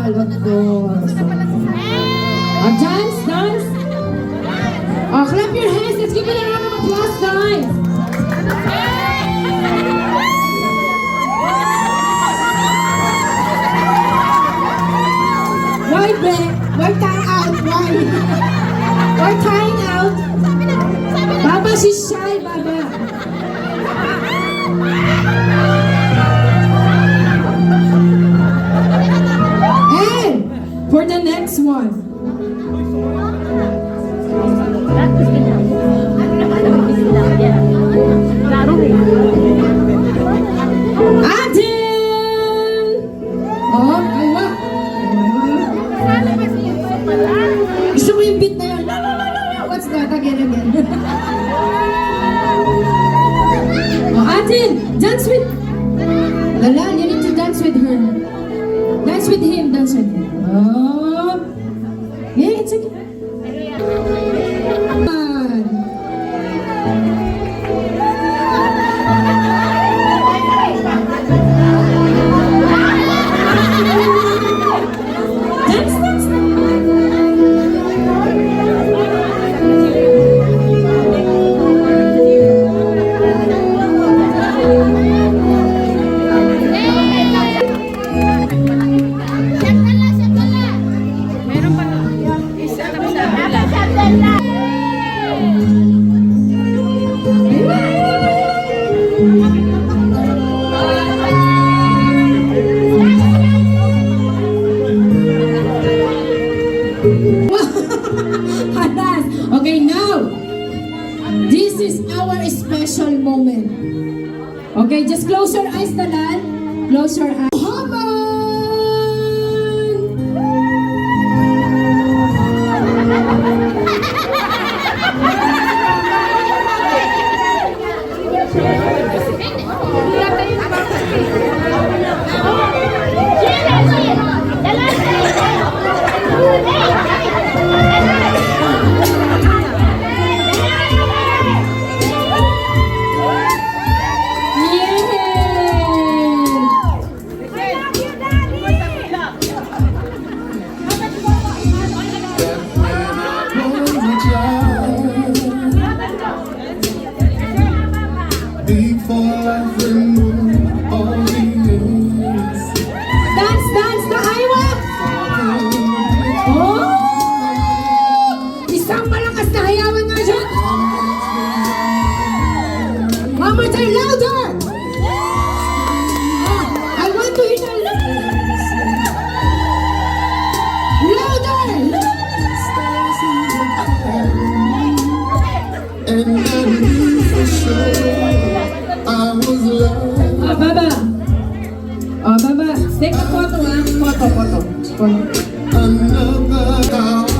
all, of course. Dance, dance. Clap your hands. Let's give it a round of applause, guys. Why, Be? Why tying out? Why? Why tying out? Baba, she's shy, Baba. And for the next one. Adil! Oh, awa. Gusto ko yung beat na yun. What's that? Again. Oh, Adil! Dance with... Lala, you need to dance with her. Dance with him, dance with him. Oh. Yeah, it's okay. Okay, now, this is our special moment. Okay, just close your eyes, Talan. Close your eyes. Dance, the Iowa! Oh! Isang malakas na hayawan nga dyan! One more time, louder! I want to hear the louder! And I knew for sure I was loved. Baba! Baba, take a photo, ha? Photo. Another